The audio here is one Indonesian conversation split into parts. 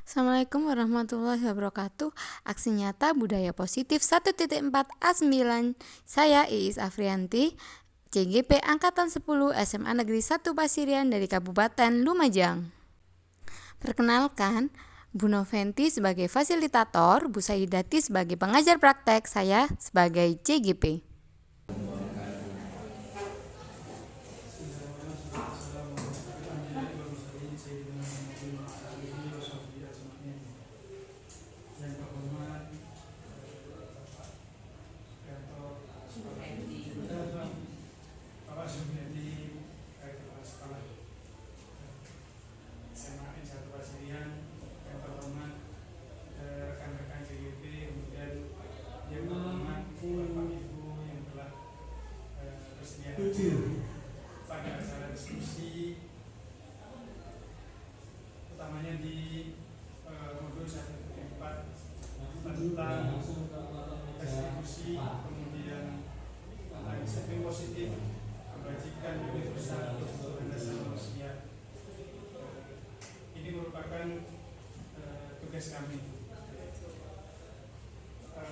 Assalamualaikum warahmatullahi wabarakatuh. Aksi nyata budaya positif 1.4 A9. Saya Iis Afrianti, CGP Angkatan 10 SMA Negeri 1 Pasirian dari Kabupaten Lumajang. Perkenalkan, Bu Noventi sebagai fasilitator, Bu Saidati sebagai pengajar praktek, saya sebagai CGP. Pada acara diskusi utamanya di modul 1.4 tentang restitusi, kemudian tentang disiplin positif, kebajikan universal dan dasar manusia. Ini merupakan tugas kami.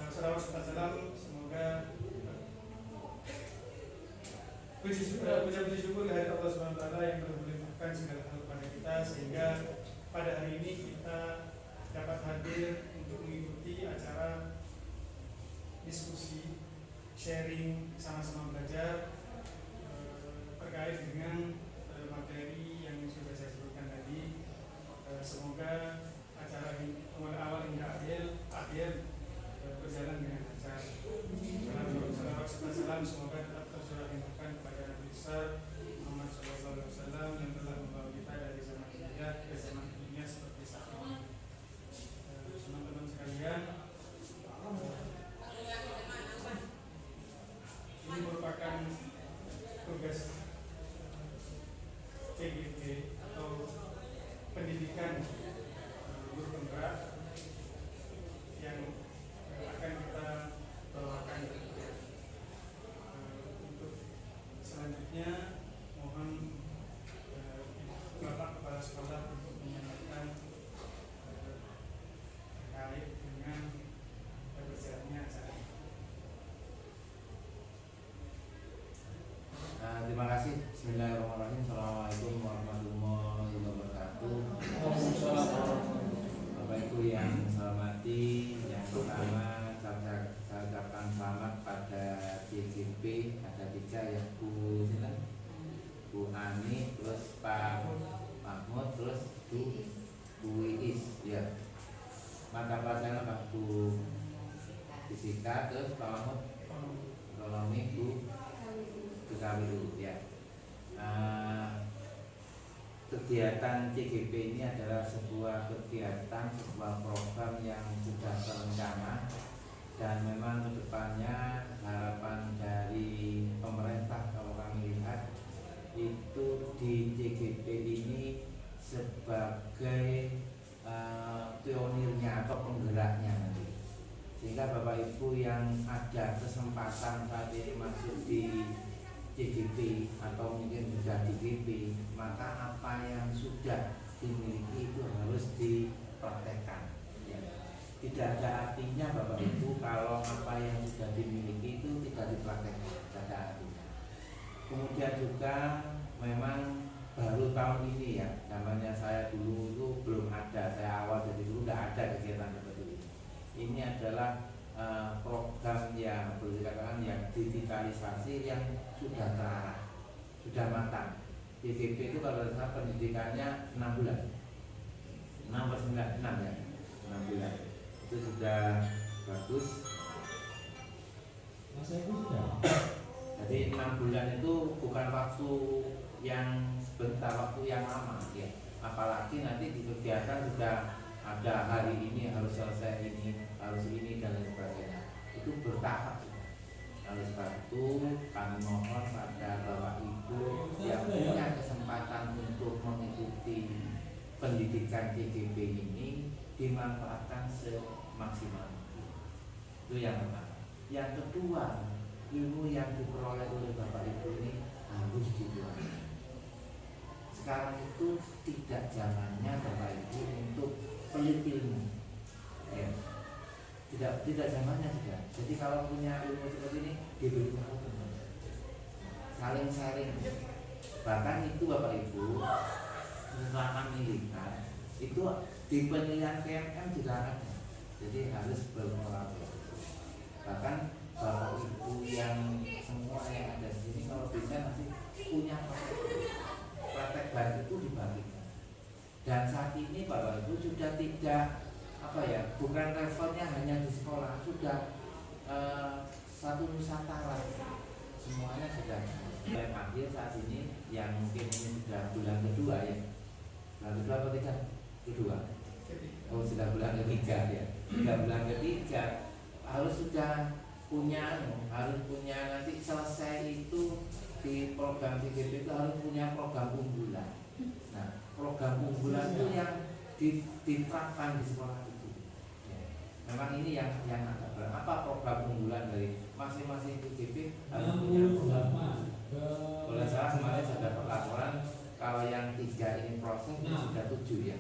Salawat serta salam semoga puji syukur kehadirat Allah SWT yang telah melimpahkan segala hal kepada kita, sehingga pada hari ini kita dapat hadir untuk mengikuti acara diskusi sharing sama-sama belajar terkait dengan materi yang sudah saya sebutkan tadi. Semoga acara ini awal hingga akhir berjalan dengan lancar. Salawat serta salam semoga tetap tercurahkan kepada Nabi besar Muhammad SAW yang telah membawa kita dari zaman hijrah ke zaman dunia seperti saat ini. Teman-teman sekalian, ini merupakan tugas CGP atau pendidikan guru penggerak yang akan kita bawakan. Untuk selanjutnya mohon Bapak Kepala Sekolah untuk menyampaikan terkait dengan berjalannya acara. Terima kasih. Bismillahirrahmanirrahim. Assalamualaikum warahmatullahi wabarakatuh. Bapak Ibu yang saya hormati, yang pertama saya ucapkan selamat pada CGP. Ada 3 ya, Bu Ani, terus Pak Mahmud, terus Bu Iis ya. Maka pelajaran Pak Bu Fisika, terus Pak Mahmud ekonomi, Bu Kawilu ya. Kegiatan CGP ini adalah sebuah kegiatan, sebuah program yang sudah terencana, dan memang kedepannya harapan dari pemerintah kalau kami lihat itu di CGP ini sebagai pionirnya atau penggeraknya nanti, sehingga Bapak Ibu yang ada kesempatan saat ini masuk di CGP atau mungkin sudah di GP, maka apa yang sudah dimiliki itu harus dipraktekkan ya. Tidak ada artinya Bapak Ibu kalau apa yang sudah dimiliki itu tidak dipraktekkan, tidak ada artinya. Kemudian juga memang baru tahun ini ya, namanya saya dulu itu belum ada, saya awal dari dulu tidak ada kegiatan seperti ini. Ini adalah program yang boleh dikatakan yang digitalisasi yang sudah terarah, sudah matang. CGP itu kalau saya pendidikannya 6 bulan, 6 ya, 6 bulan itu sudah bagus. Jadi 6 bulan itu bukan waktu yang sebentar, waktu yang lama ya. Apalagi nanti di kegiatan sudah ada hari ini harus selesai ini, harus ini dan lain sebagainya. Itu bertahap. Oleh sebab itu kami mohon pada Bapak Ibu yang punya kesempatan untuk mengikuti pendidikan CGP ini dimanfaatkan semaksimal mungkin. Itu yang pertama. Yang kedua, ilmu yang diperoleh oleh Bapak Ibu ini harus dikuasai. Sekarang itu tidak zamannya Bapak Ibu untuk pelit ilmu. Ya. Tidak zamannya sudah. Jadi kalau punya ilmu seperti ini diberitahu, saling sharing. Bahkan itu Bapak Ibu selama militan itu di penilaian PMM juga ada. Jadi harus berkolaborasi. Bahkan Bapak Ibu yang semua yang ada di sini kalau bisa nanti punya praktek baik itu dibagikan. Dan saat ini Bapak Ibu sudah tidak bukan levelnya hanya di sekolah, sudah satu Nusantara, semuanya sudah. Dan akhir saat ini yang mungkin ini sudah bulan kedua ya, bulan kedua atau ketiga? Kedua. Oh sudah bulan ketiga ya. Sudah bulan ketiga sudah harus punya nanti selesai itu di program CGP itu harus punya program unggulan. Nah program unggulan itu yang diterapkan di sekolah itu. Ya. Memang ini yang agak berat. Apa program unggulan dari masing-masing CGP harus punya program. Oleh saya kemarin saya dapat laporan kalau yang 3 ini proses ini sudah 7 ya.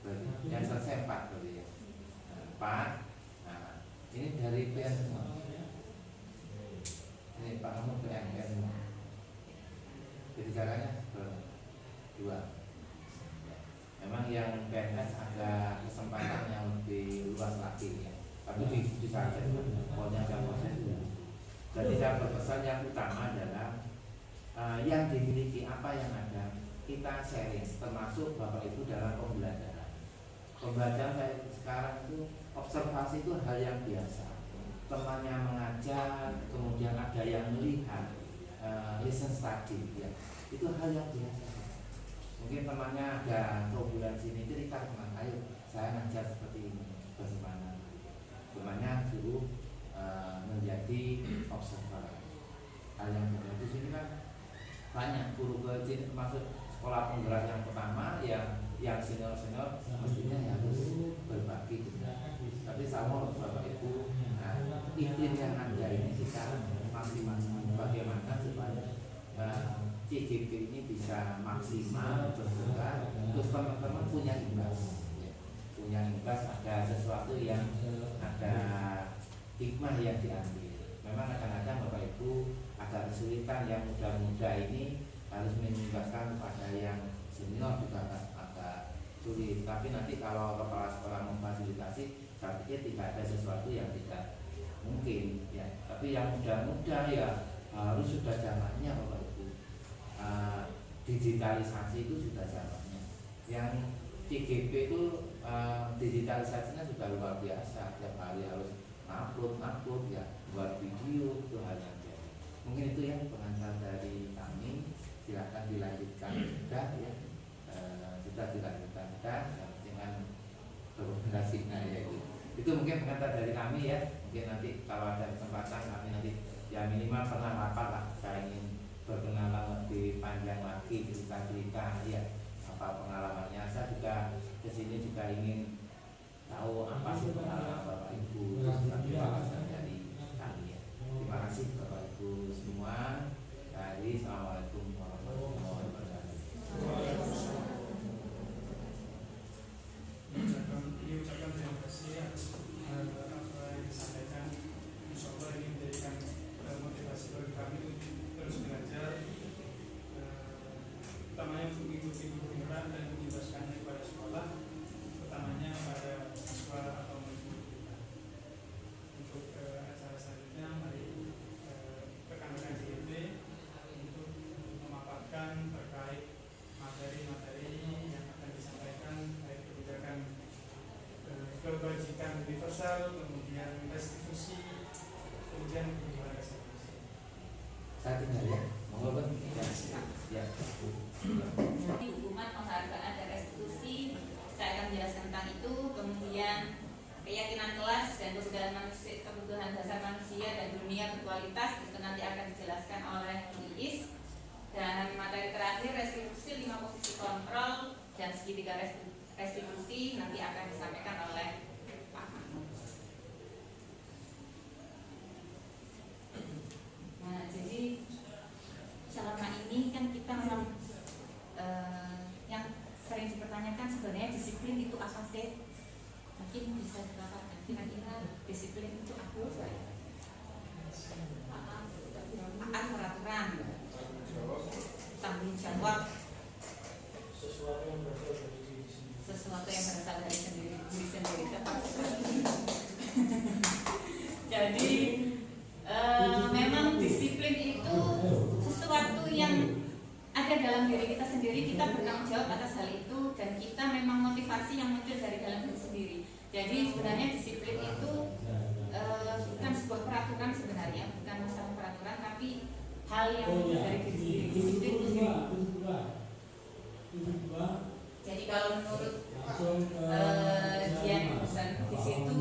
Berarti yang selesai 4 berarti ya. 4. Nah, ini dari PN semua. Ini Pak Kamu PN semua. Ketiga-tiganya berapa? 2. Memang yang PNS ada kesempatan yang lebih luas lagi ya. Tapi di saat itu pokoknya ada proses. Jadi saya berpesan yang utama adalah yang dimiliki apa yang ada kita sharing, termasuk Bapak Ibu dalam pembelajaran. Pembelajaran saya sekarang itu observasi itu hal yang biasa. Temannya mengajar, kemudian ada yang melihat, listen study, ya. Itu hal yang biasa. Mungkin temannya ada bulan sini cerita teman, ayo saya ngajar seperti ini, bagaimana? Temannya suruh menjadi observer. Hal yang berbeda di sini kan banyak guru kecil termasuk sekolah penggerak yang pertama yang senior mestinya harus berbagi gitu. Tapi sama Bapak Ibu iklim yang ada ini kita masing-masing bagaimana supaya CGP ini bisa maksimal bergerak terus teman-teman punya imbas ada sesuatu yang ada hikmah yang diambil. Memang kadang-kadang Bapak Ibu agak kesulitan yang muda-muda ini harus menjelaskan kepada yang senior juga agak sulit. Tapi nanti kalau kepala sekolah memfasilitasi, saya pikir tidak ada sesuatu yang tidak mungkin ya. Tapi yang muda-muda ya harus sudah zamannya Bapak Ibu. Digitalisasi itu sudah zamannya. Yang CGP itu digitalisasinya sudah luar biasa. Tiap hari harus upload ya, buat video itu hal yang biasa. Mungkin itu yang pengantar dari kami. Silakan dilanjutkan sudah ya, sudah dilanjutkan sudah dengan rekomendasinya ya itu mungkin pengantar dari kami ya. Mungkin nanti kalau ada kesempatan kami nanti ya minimal pernah rapat lah, saya ingin berkenalan lebih panjang lagi cerita-cerita ya apa pengalamannya. Saya juga kesini juga ingin tahu apa sih pengalaman Bapak Ibu penjelasan dari kami ya. Terima kasih Bapak Ibu semua. Jadi assalamualaikum warahmatullahi wabarakatuh. Ucapkan terima kasih atas apa yang disampaikan. Insyaallah ini menjadikan motivasi bagi kami untuk terus belajar, utamanya untuk mengikuti penggerak dan menjelaskannya kepada sekolah, utamanya pada siswa atau murid. Untuk acara selanjutnya mari rekan-rekan CGP untuk memaparkan terkait materi-materi yang akan disampaikan, baik kebijakan kebajikan universal, kemudian restitusi, kemudian kebijakan restitusi. Saya tinggal ya, monggo Bang. Ya. Nanti hukuman, penghargaan dan restitusi saya akan menjelaskan tentang itu. Kemudian keyakinan kelas dan kebutuhan dasar manusia dan dunia berkualitas itu nanti akan dijelaskan oleh Iis. Dan materi terakhir restitusi 5 posisi kontrol dan segitiga restitusi nanti akan disampaikan oleh Pak Mahmud. Nah, jadi selama ini kan kita memang yang sering dipertanyakan sebenarnya disiplin itu apa sih? mungkin bisa dipaparkan kira-kira disiplin itu apa ya? Taat peraturan, tanggung jawab, sesuatu yang berasal dari diri sendiri. Jadi memang disiplin itu sesuatu yang ada dalam diri kita sendiri. Kita bertanggung jawab atas hal itu, dan kita memang motivasi yang muncul dari dalam diri sendiri. Jadi sebenarnya disiplin itu bukan sebuah peraturan sebenarnya, bukan masalah peraturan, tapi hal yang muncul dari diri sendiri. Disiplin itu jadi kalau menurut Dian Husen di situ,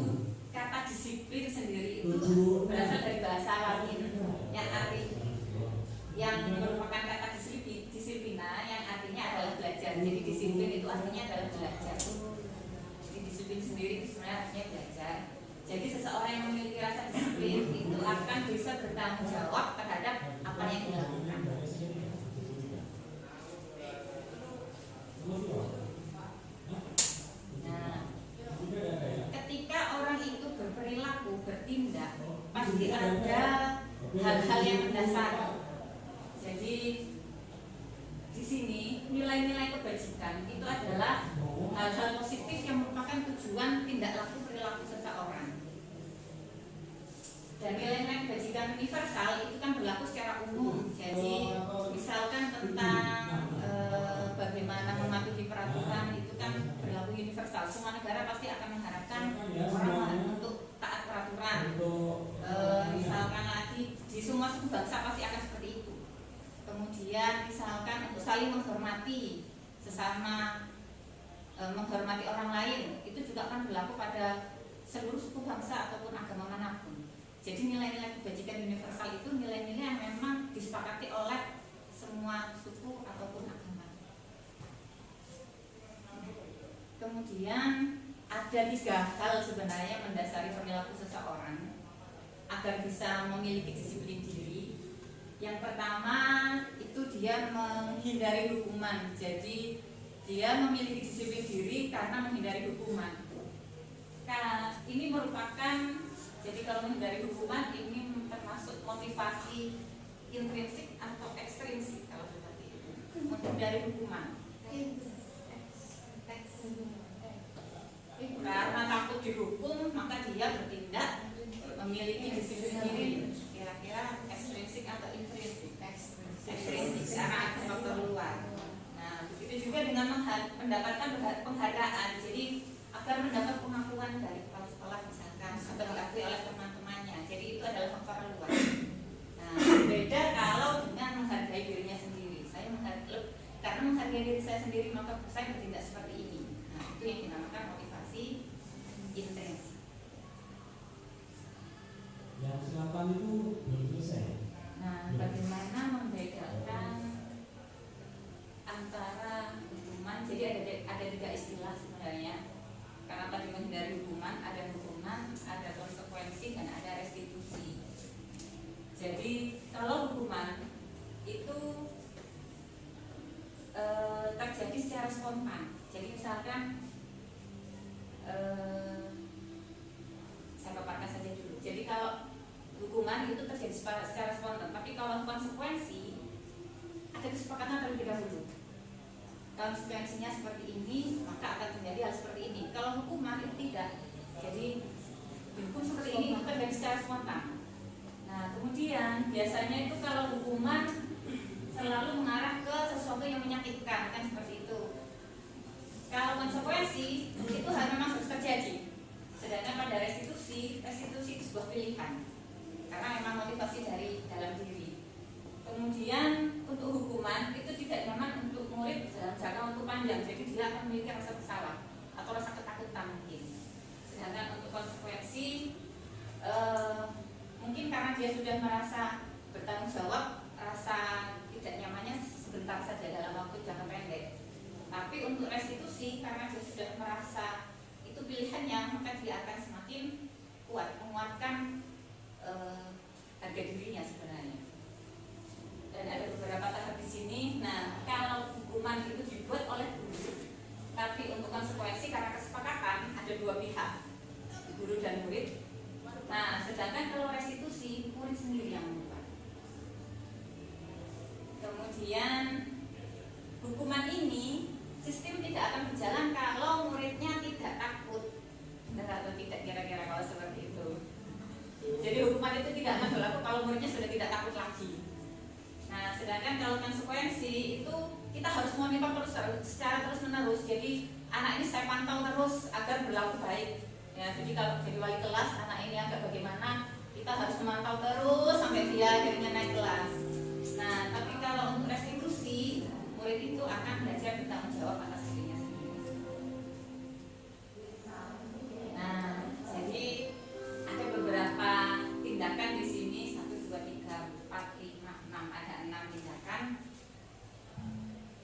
kata disiplin sendiri itu berasal dari bahasa Latin yang merupakan kata disiplina, yang artinya adalah belajar. Jadi disiplin itu artinya adalah belajar. Jadi disiplin sendiri itu sebenarnya artinya belajar. Jadi seseorang yang memiliki rasa disiplin itu akan bisa bertanggung jawab terhadap apa yang dilakukan. Nah, ketika orang itu berperilaku, bertindak, pasti ada hal-hal yang mendasar. Jadi di sini nilai-nilai kebajikan itu adalah hal-hal positif yang merupakan tujuan tindak laku perilaku seseorang. Dan nilai-nilai kebajikan universal itu kan berlaku secara umum. Jadi misalkan tentang bagaimana mematuhi peraturan itu kan berlaku universal. Semua negara pasti akan mengharapkan orang untuk taat peraturan. Misalkan lagi di semua suku bangsa pasti akan seperti itu. Kemudian misalkan untuk saling menghormati sesama, menghormati orang lain, itu juga akan berlaku pada seluruh suku bangsa ataupun agama manapun. Jadi nilai-nilai kebajikan universal itu nilai-nilai yang memang disepakati oleh semua suku ataupun agama. Kemudian ada 3 hal sebenarnya mendasari perilaku seseorang agar bisa memiliki disiplin diri. Yang pertama itu dia menghindari hukuman. Jadi dia memiliki disiplin diri karena menghindari hukuman. Nah, ini merupakan, jadi kalau menghindari hukuman ini termasuk motivasi intrinsik atau ekstrinsik kalau seperti itu. Menghindari hukuman karena takut dihukum, maka dia bertindak memiliki disiplin diri. Kira-kira ekstrinsik atau intrinsik? Ekstrinsik karena ada faktor luar. Nah, begitu juga dengan mendapatkan penghargaan. Jadi agar mendapat pengakuan dari kepala sekolah misalkan, atau diakui oleh teman-temannya. Jadi itu adalah faktor luar. Nah, beda kalau dengan menghargai dirinya sendiri. Karena menghargai diri saya sendiri, maka saya bertindak seperti ini. Nah, itu yang dinamakan motivasi intrinsik. Yang selatan itu belum selesai. Nah, bagaimana membedakan antara hukuman? Jadi ada 3 istilah sebenarnya. Karena tadi menghindari hukuman, ada konsekuensi, dan ada restitusi. Jadi kalau hukuman itu terjadi secara spontan. Jadi misalkan saya paparkan saja dulu. Jadi kalau hukuman itu terjadi secara spontan, tapi kalau konsekuensi ada kesepakatan terlebih dahulu. Konsekuensinya seperti ini, maka akan terjadi hal seperti ini. Kalau hukuman itu tidak. Jadi hukum seperti ini itu terjadi secara spontan. Nah, kemudian biasanya itu kalau hukuman selalu mengarah ke sesuatu yang menyakitkan, kan seperti itu. Kalau konsekuensi itu memang harus terjadi. Sedangkan pada restitusi itu sebuah pilihan. Karena memang motivasi dari dalam diri. Kemudian untuk hukuman itu tidak nyaman untuk murid dalam jangka waktu panjang, jadi dia akan memiliki rasa bersalah atau rasa ketakutan mungkin. Sedangkan untuk konsekuensi mungkin karena dia sudah merasa bertanggung jawab, rasa tidak nyamannya sebentar saja dalam waktu jangka pendek. Tapi untuk restitusi karena dia sudah merasa itu pilihannya, maka dia akan semakin kuat menguatkan harga dirinya sebenarnya. Dan ada beberapa tahap di sini. Nah, kalau hukuman itu dibuat oleh guru, tapi untuk konsekuensi karena kesepakatan ada 2 dua pihak, guru dan murid. Nah, sedangkan kalau restitusi murid sendiri yang mengubah. Kemudian hukuman ini sistem tidak akan berjalan kalau muridnya tidak takut. Benar atau tidak kira-kira kalau seperti itu? Jadi hukuman itu tidak akan berlaku kalau muridnya sudah tidak takut lagi. Nah, sedangkan kalau konsekuensi itu kita harus monitor terus secara terus-menerus. Jadi anak ini saya pantau terus agar berlaku baik. Ya, jadi kalau jadi wali kelas anak ini agak bagaimana, kita harus memantau terus sampai dia akhirnya naik kelas. Nah, tapi kalau untuk restitusi, murid itu akan belajar bertanggung jawab atas dirinya sendiri. Nah, jadi ada beberapa tindakan di sini 1, 2, 3, 4, 5, 6 ada 6 tindakan.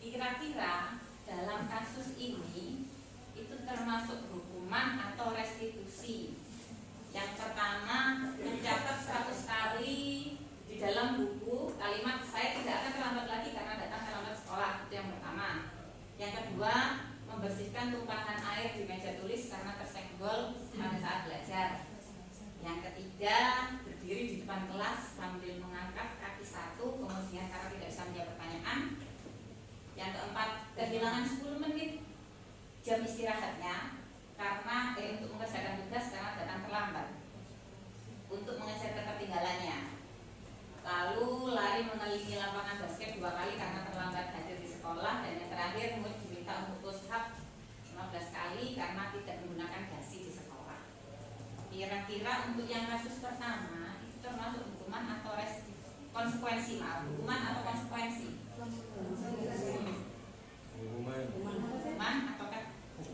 Kira-kira dalam kasus ini itu termasuk hukuman atau restitusi. Yang pertama, mencatat 100 kali di dalam buku kalimat saya tidak akan terlambat lagi karena datang terlambat sekolah, itu yang pertama. Yang kedua, membersihkan tumpahan air di meja tulis karena tersenggol pada saat belajar. Yang ketiga, berdiri di depan kelas sambil mengangkat kaki satu, kemudian karena tidak bisa menjawab pertanyaan. Yang keempat, kehilangan 10 menit jam istirahatnya karena untuk mengerjakan tugas karena datang terlambat untuk mengejar ketertinggalannya. Lalu lari mengelilingi lapangan basket 2 kali karena terlambat hadir di sekolah. Dan yang terakhir, murid diminta untuk push up 15 kali karena tidak menggunakan dasi di sekolah. Kira-kira untuk yang kasus pertama itu termasuk hukuman atau konsekuensi, hukuman atau konsekuensi? Hukuman atau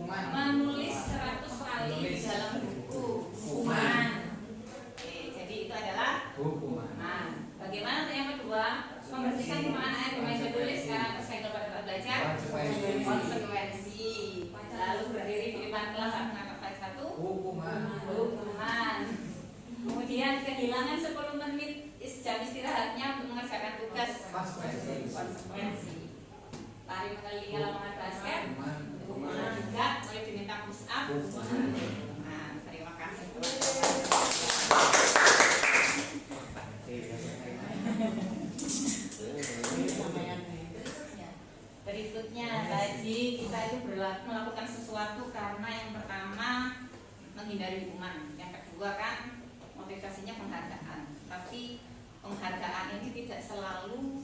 menulis 100 kali di dalam buku hukuman. Oke, jadi itu adalah hukuman. Nah, bagaimana untuk yang kedua? Membersihkan tumpahan air di meja tulis karena tersenggol pada saat belajar. Konsekuensi. Lalu berdiri di depan kelas saat mengangkat kaki satu. Hukuman. Kemudian kehilangan 10 menit jam istirahatnya untuk mengerjakan tugas. Konsekuensi. Lari mengelilingi lapangan basket. Hukuman juga, mulai diminta push up. Nah, terima kasih. Berikutnya tadi kita itu melakukan sesuatu karena yang pertama menghindari hukuman, yang kedua kan motivasinya penghargaan. Tapi penghargaan ini tidak selalu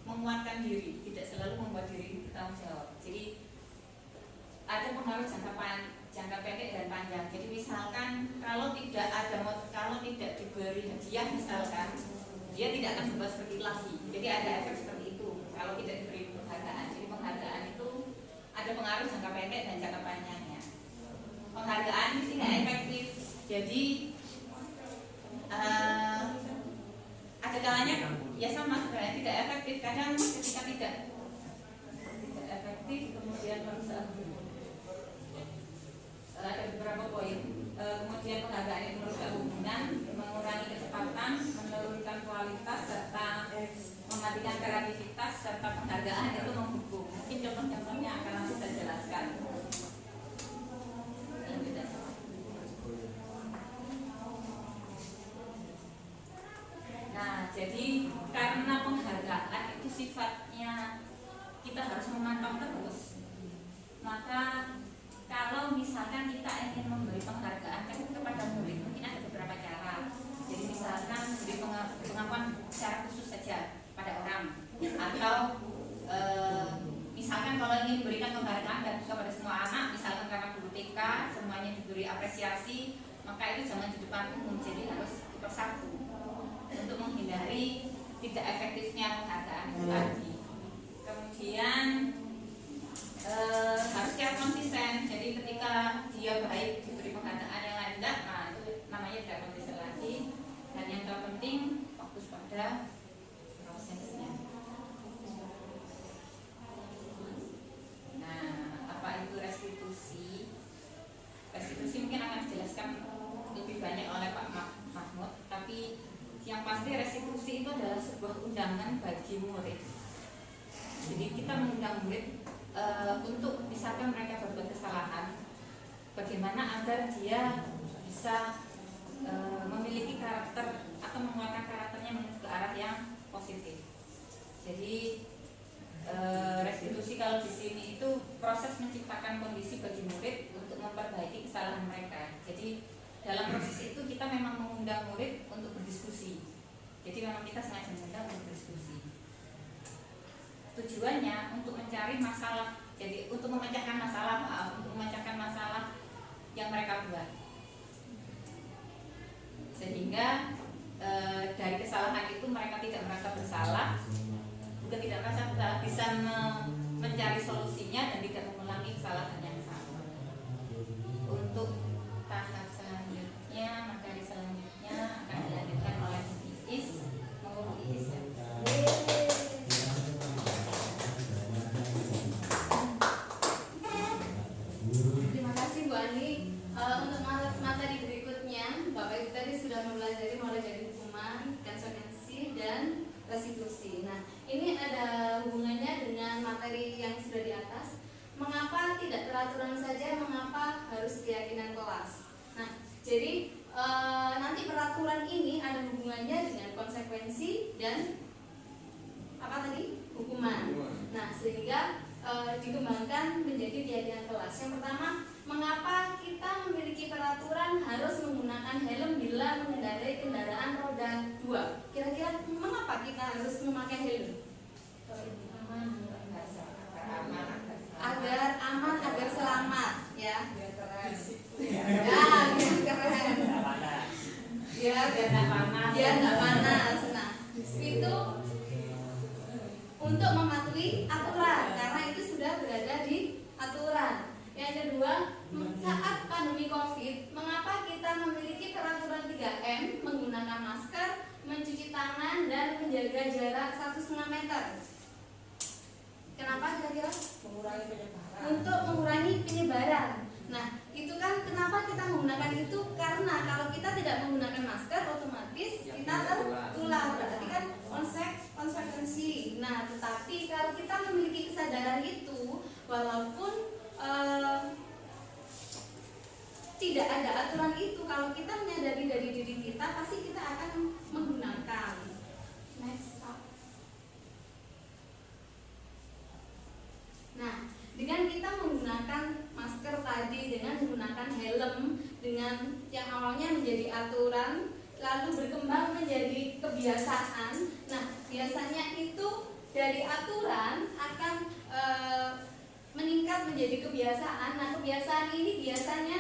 menguatkan diri, tidak selalu membuat diri bertanggung jawab. Jadi ada pengaruh jangka pendek dan panjang. Jadi misalkan kalau tidak diberi hadiah misalkan, dia tidak akan berbuat seperti itu lagi. Jadi ada efek seperti itu kalau tidak diberi penghargaan. Jadi penghargaan itu ada pengaruh jangka pendek dan jangka panjangnya. Penghargaan ini tidak efektif. Jadi ada kalanya ya sama sebenarnya tidak efektif. Kadang ketika tidak efektif kemudian merusak. Ada beberapa poin. Kemudian penghargaan itu merusak hubungan, mengurangi kecepatan, menurunkan kualitas serta mematikan kreativitas, serta penghargaan itu menghukum. Mungkin contoh-contohnya akan langsung saya jelaskan. Nah, jadi karena penghargaan itu sifatnya kita harus memantau terus, maka kalau misalkan kita ingin memberi penghargaan kepada murid, mungkin ada beberapa cara. Jadi misalkan beri pengakuan secara khusus saja pada orang, atau misalkan kalau ingin berikan penghargaan kepada semua anak, misalkan karena guru TK semuanya diberi apresiasi, maka itu jangan di depan umum, jadi harus dipersatu untuk menghindari tidak efektifnya penghargaan itu tadi. Kemudian harus secara konsisten. Jadi ketika dia baik diberi penghargaan, yang lain tidak, nah itu namanya tidak konsisten lagi. Dan yang terpenting fokus pada prosesnya. Nah, apa itu restitusi? Restitusi mungkin akan dijelaskan lebih banyak oleh Pak Mahmud, tapi yang pasti restitusi itu adalah sebuah undangan bagi murid. Jadi kita mengundang murid untuk misalkan mereka berbuat kesalahan, agar dia bisa memiliki karakter atau menguatkan karakternya menuju ke arah yang positif. Jadi restitusi kalau di sini itu proses menciptakan kondisi bagi murid untuk memperbaiki kesalahan mereka. Jadi dalam proses itu kita memang mengundang murid untuk berdiskusi. Jadi memang kita sengaja mengundang untuk berdiskusi. Tujuannya untuk mencari masalah, jadi untuk memecahkan masalah yang mereka buat. Sehingga dari kesalahan itu mereka tidak merasa bersalah, bisa mencari solusinya dan tidak mengulangi kesalahan yang sama. Untuk tahap selanjutnya, materi selanjutnya akan dilanjutkan oleh Iis. Mau Iis ya? Terima kasih Bu Ani. Untuk materi berikutnya, Bapak Ibu tadi sudah mempelajari mulai dari hukuman, konsekuensi, dan restitusi. Nah, ini ada hubungannya dengan materi yang sudah di atas. Mengapa tidak peraturan saja? Mengapa harus keyakinan kelas? Nah, jadi nanti peraturan ini ada hubungannya dengan konsekuensi dan apa tadi? Hukuman. Nah, sehingga dikembangkan menjadi keyakinan kelas. Yang pertama, mengapa kita memiliki peraturan harus menggunakan helm bila mengendarai kendaraan roda 2? Kira-kira mengapa kita harus memakai helm? Agar aman, agar selamat, ya. Biar keren. Biar nggak panas. Nah, itu untuk mematuhi aturan, karena itu sudah berada di aturan. Yang kedua, saat pandemi COVID, mengapa kita memiliki peraturan 3M, menggunakan masker, mencuci tangan, dan menjaga jarak 1,5 meter? Kenapa kira-kira? Mengurangi penyebaran. Untuk mengurangi penyebaran. Nah, itu kan kenapa kita menggunakan itu? Karena kalau kita tidak menggunakan masker, otomatis kita tertular. Berarti kan konsekuensi. Nah, tetapi kalau kita memiliki kesadaran itu, walaupun tidak ada aturan itu, kalau kita menyadari dari diri kita, pasti kita akan menggunakan. Next. Nah, dengan kita menggunakan masker tadi, dengan menggunakan helm, dengan yang awalnya menjadi aturan, lalu berkembang menjadi kebiasaan. Nah, biasanya itu dari aturan akan meningkat menjadi kebiasaan. Nah, kebiasaan ini biasanya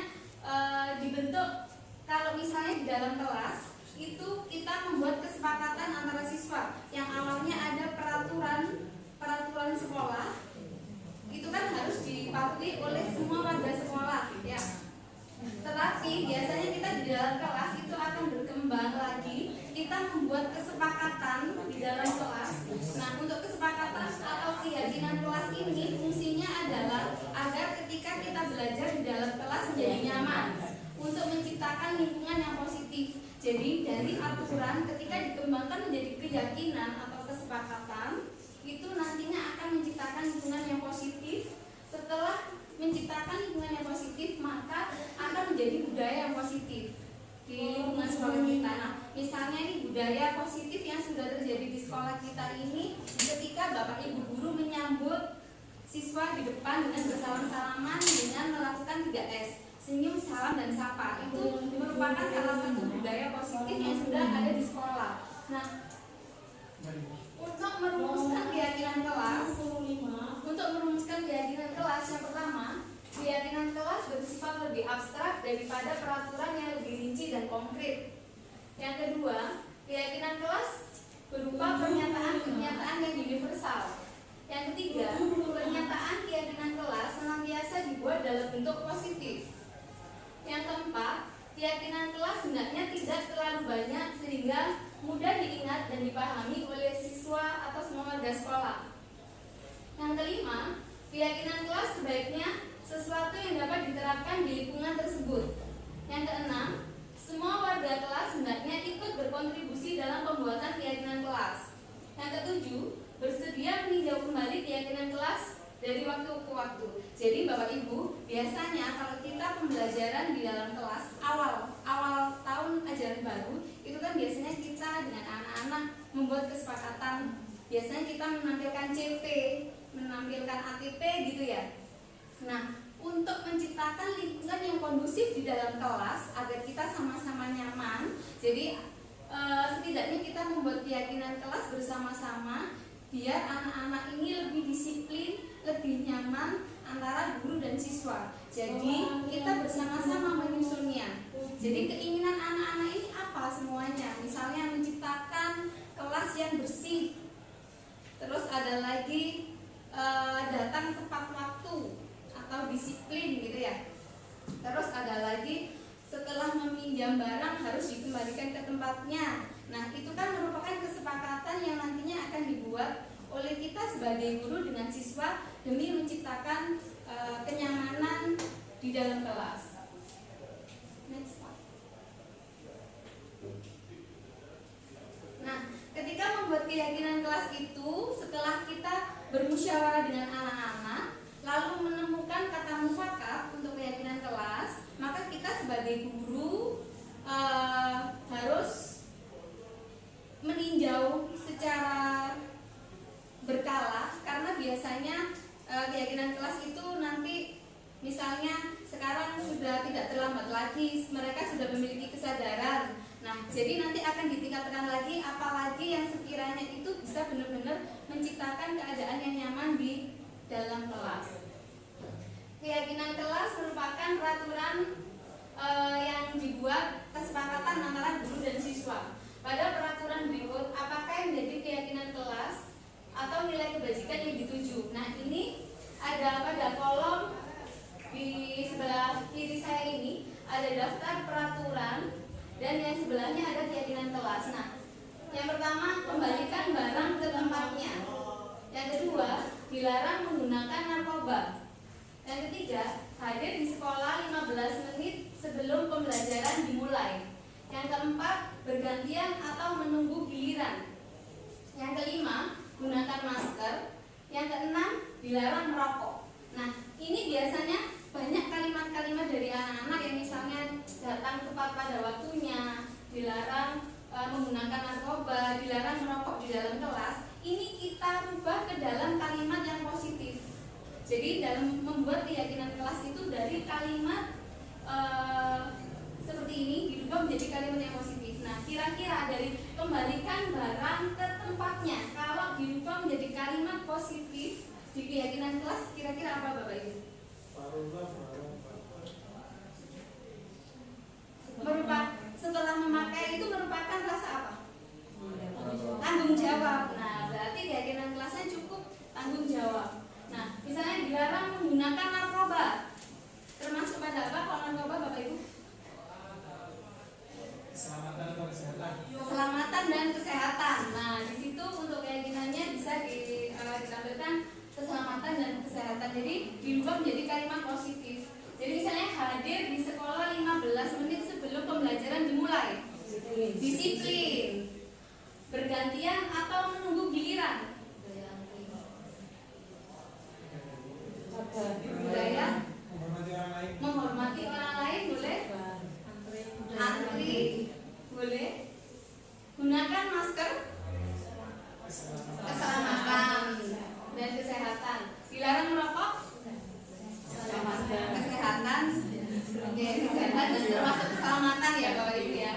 dibentuk kalau misalnya di dalam kelas itu kita membuat kesepakatan antara siswa yang awalnya ada peraturan sekolah, itu kan harus dipatuhi oleh semua warga sekolah, ya. Tetapi biasanya kita di dalam kelas itu akan berkembang lagi, kita membuat kesepakatan di dalam kelas. Nah, untuk kesepakatan atau keyakinan kelas ini fungsinya adalah agar ketika kita belajar di dalam kelas menjadi nyaman, untuk menciptakan lingkungan yang positif. Jadi dari aturan ketika dikembangkan menjadi keyakinan atau kesepakatan, itu nantinya akan menciptakan lingkungan yang positif. Setelah menciptakan lingkungan yang positif, maka akan menjadi budaya yang positif di lingkungan sekolah kita. Nah, misalnya ini budaya positif yang sudah terjadi di sekolah kita ini, ketika Bapak Ibu guru menyambut siswa di depan dengan bersalam-salaman, dengan melakukan 3S, senyum, salam, dan sapa. Itu merupakan salah satu budaya positif yang sudah ada di sekolah. Nah, untuk merumuskan keyakinan kelas, yang pertama, keyakinan kelas bersifat lebih abstrak daripada peraturan yang lebih rinci dan konkret. Yang kedua, keyakinan kelas berupa pernyataan-pernyataan yang universal. Yang ketiga, pernyataan keyakinan kelas senantiasa dibuat dalam bentuk positif. Yang keempat, keyakinan kelas hendaknya tidak terlalu banyak sehingga mudah diingat dan dipahami oleh siswa atau semua warga sekolah. Yang kelima, keyakinan kelas sebaiknya sesuatu yang dapat diterapkan di lingkungan tersebut. Yang keenam, semua warga kelas hendaknya ikut berkontribusi dalam pembuatan keyakinan kelas. Yang ketujuh, bersedia meninjau kembali keyakinan kelas dari waktu ke waktu. Jadi Bapak Ibu, biasanya kalau kita pembelajaran di dalam kelas awal tahun ajaran baru itu kan biasanya kita dengan anak-anak membuat kesepakatan. Biasanya kita menampilkan CP, menampilkan ATP gitu ya. Nah, untuk menciptakan lingkungan yang kondusif di dalam kelas agar kita sama-sama nyaman, jadi setidaknya kita membuat keyakinan kelas bersama-sama biar anak-anak ini lebih disiplin, lebih nyaman antara guru dan siswa. Jadi kita bersama-sama menyusunnya. Jadi keinginan anak-anak ini apa semuanya? Misalnya menciptakan kelas yang bersih. Terus ada lagi datang tepat waktu atau disiplin gitu ya. Terus ada lagi setelah meminjam barang harus dikembalikan ke tempatnya. Nah, itu kan merupakan kesepakatan yang nantinya akan dibuat oleh kita sebagai guru dengan siswa demi menciptakan kenyamanan di dalam kelas. Next slide. Nah, ketika membuat keyakinan kelas itu, setelah kita bermusyawarah dengan anak-anak, lalu menemukan kata mufakat untuk keyakinan kelas, maka kita sebagai guru harus meninjau secara berkala, karena biasanya keyakinan kelas itu nanti misalnya sekarang sudah tidak terlambat lagi, mereka sudah memiliki kesadaran. Nah, jadi nanti akan ditingkatkan lagi, apalagi yang sekiranya itu bisa benar-benar menciptakan keadaan yang nyaman di dalam kelas. Keyakinan kelas merupakan peraturan yang dibuat kesepakatan antara guru dan siswa. Pada peraturan berikut, apakah yang menjadi keyakinan kelas atau nilai kebajikan yang dituju? Nah, ini ada pada kolom di sebelah kiri saya ini ada daftar peraturan dan yang sebelahnya ada keyakinan kelas. Nah, yang pertama, kembalikan barang ke tempatnya. Yang kedua, dilarang menggunakan narkoba. Yang ketiga, hadir di sekolah 15 menit sebelum pembelajaran dimulai. Yang keempat, bergantian atau menunggu giliran. Yang kelima, gunakan masker. Yang keenam, dilarang merokok. Nah, ini biasanya banyak kalimat-kalimat dari anak-anak yang misalnya datang tepat pada waktunya, dilarang menggunakan narkoba, dilarang merokok di dalam kelas. Ini kita rubah ke dalam kalimat yang positif. Jadi dalam membuat keyakinan kelas itu dari kalimat seperti ini dirubah menjadi kalimat yang positif. Nah, kira-kira dari kembalikan barang ke tempatnya, kalau dirubah menjadi kalimat positif di keyakinan kelas, kira-kira apa Bapak Ibu? Setelah memakai itu merupakan rasa apa? Tanggung jawab. Nah, berarti keyakinan kelasnya cukup tanggung jawab. Nah, misalnya dilarang menggunakan narkoba, termasuk pada apa kalau narkoba Bapak Ibu? Keselamatan atau kesehatan? Keselamatan dan kesehatan. Nah, di situ untuk keyakinannya bisa ditampilkan keselamatan dan kesehatan. Jadi dirubah menjadi kalimat positif. Jadi misalnya hadir di sekolah 15 menit sebelum pembelajaran dimulai. Disiplin. Bergantian atau menunggu giliran. Budaya menghormati orang lain boleh. Antri boleh. Gunakan masker. Keselamatan dan kesehatan. Dilarang merokok. Kesehatan. Oke, kesehatan dan termasuk keselamatan ya Bapak Ibu ya.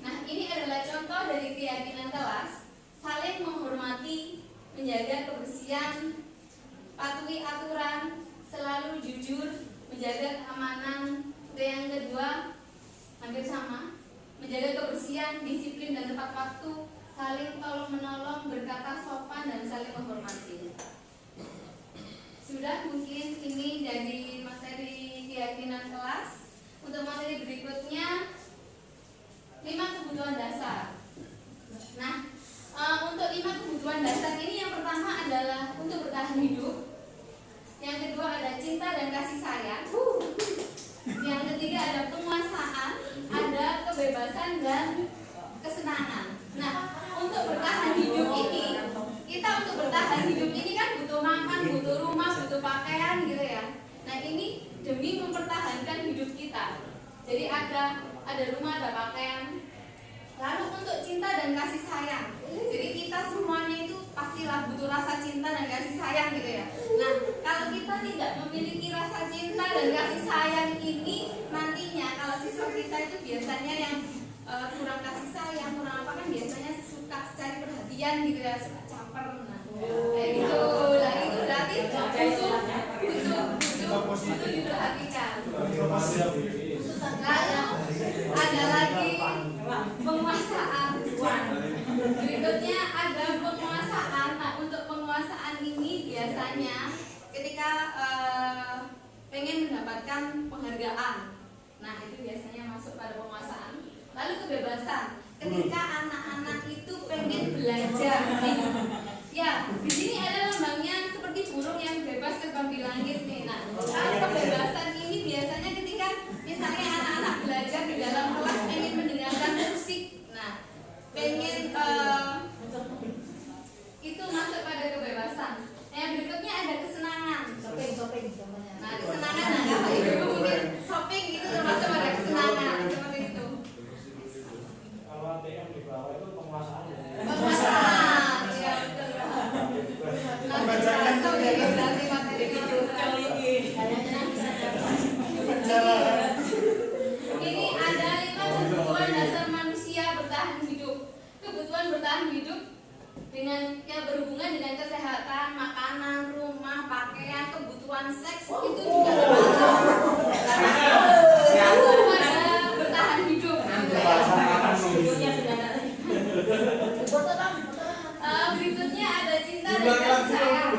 Nah, ini adalah contoh dari keyakinan kelas. Saling menghormati, menjaga kebersihan, patuhi aturan, selalu jujur, menjaga keamanan. Yang kedua hampir sama, menjaga kebersihan, disiplin dan tepat waktu, saling tolong menolong, berkata sopan dan saling menghormati. Sudah, mungkin ini dari materi keyakinan kelas. Untuk materi berikutnya 5 kebutuhan dasar. Nah, untuk 5 kebutuhan dasar ini yang pertama adalah untuk bertahan hidup. Yang kedua ada cinta dan kasih sayang. Yang ketiga ada penguasaan, ada kebebasan dan kesenangan. Nah, untuk bertahan hidup ini, kita untuk bertahan hidup ini kan butuh makan, butuh demi mempertahankan hidup kita. Jadi ada rumah, ada pakaian. Lalu untuk cinta dan kasih sayang. Jadi kita semuanya itu pastilah butuh rasa cinta dan kasih sayang gitu ya. Nah, kalau kita tidak memiliki rasa cinta dan kasih sayang ini, nantinya kalau siswa kita itu biasanya yang kurang kasih sayang, kurang apa kan biasanya suka cari perhatian gitu ya, suka caper. Nah, kayak gitu. Nah, itu berarti butuh diperhatikan. Lalu ada lagi penguasaan. Berikutnya ada penguasaan. Nah, untuk penguasaan ini biasanya ketika pengen mendapatkan penghargaan. Nah, itu biasanya masuk pada penguasaan. Lalu kebebasan. Ketika anak-anak itu pengen belajar. Ya, di sini ada lambangnya seperti burung yang bebas terbang di langit nih. Nah, kalau kebebasan ini biasanya ketika misalnya anak-anak belajar di dalam kelas pengen mendengarkan musik. Nah, pengen itu masuk pada kebebasan. Yang berikutnya ada kesenangan. Nah, kesenangan. Nah, kalau ibu mungkin shopping itu termasuk pada kesenangan seperti itu. Kalau ATM di bawah itu penguasaan ya. Penguasaan, ya betul. Nah, berarti materi itu. Ini ada 5 kebutuhan dasar manusia bertahan hidup. Kebutuhan bertahan hidup dengan yang berhubungan dengan kesehatan, makanan, rumah, pakaian, kebutuhan seks itu juga termasuk pada bertahan hidup. Berikutnya ada cinta dan kasih sayang.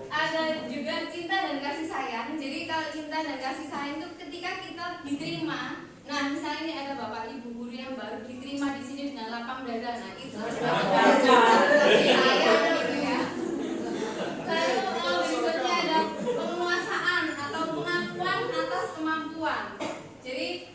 Ada juga cinta dan kasih sayang. Jadi kalau cinta dan kasih sayang itu ketika kita diterima. Nah, misalnya ini ada bapak ibu guru yang baru diterima di sini dengan lapang dada. Nah, itu kasih sayang gitu ya. Lalu berikutnya ada penguasaan atau pengakuan atas kemampuan. Jadi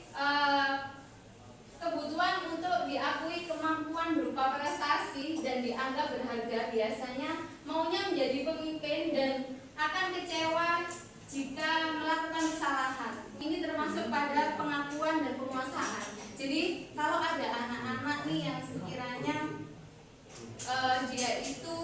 kebutuhan untuk diakui kemampuan berupa prestasi dan dianggap berharga biasanya maunya menjadi pemimpin dan akan kecewa jika melakukan kesalahan. Ini termasuk pada pengakuan dan penguasaan. Jadi kalau ada anak-anak nih yang sekiranya dia itu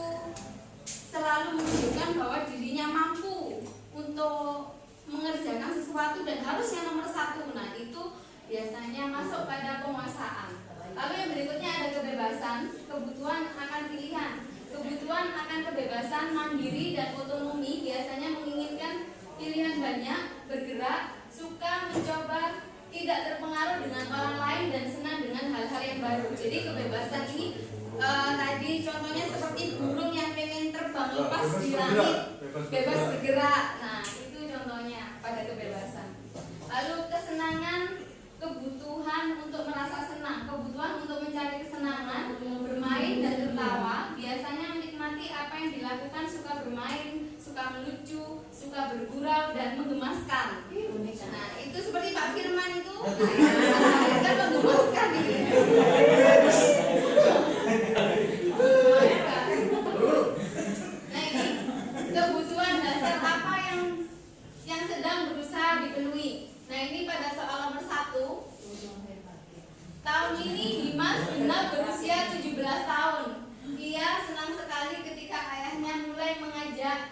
selalu menunjukkan bahwa dirinya mampu untuk mengerjakan sesuatu dan harus yang nomor 1, nah itu biasanya masuk pada penguasaan. Lalu yang berikutnya ada kebebasan, kebutuhan akan pilihan. Kebutuhan akan kebebasan, mandiri dan otonomi biasanya menginginkan pilihan banyak, bergerak, suka mencoba, tidak terpengaruh dengan orang lain dan senang dengan hal-hal yang baru. Jadi kebebasan ini tadi contohnya seperti burung yang pengen terbang lepas di langit, bebas bergerak. Nah, itu contohnya pada kebebasan. Lalu kesenangan, kebutuhan untuk merasa senang, kebutuhan untuk mencari kesenangan, bermain dan tertawa, biasanya menikmati apa yang dilakukan, suka bermain, suka melucu, suka bergurau dan menggemaskan. Nah, itu seperti Pak Firman itu, kan menggemaskan gitu ya. Nah, ini kebutuhan dasar apa yang sedang berusaha dipenuhi. Nah, ini pada soal nomor 1. Tahun ini Dimas genap berusia 17 tahun. Ia senang sekali ketika ayahnya mulai mengajarkan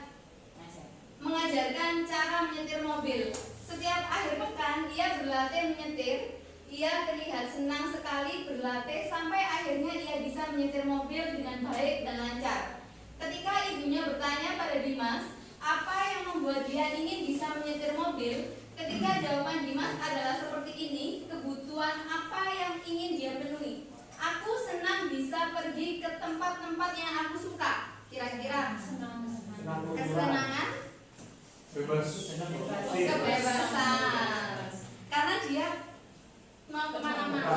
cara menyetir mobil. Setiap akhir pekan ia berlatih menyetir. Ia terlihat senang sekali berlatih sampai akhirnya ia bisa menyetir mobil dengan baik dan lancar. Ketika ibunya bertanya pada Dimas, apa yang membuat dia ingin bisa menyetir mobil? Ketika jawaban Dimas adalah seperti ini, kebutuhan apa yang ingin dia penuhi? Aku senang bisa pergi ke tempat-tempat yang aku suka. Kira-kira kesenangan? Kebebasan. Karena dia mau kemana-mana.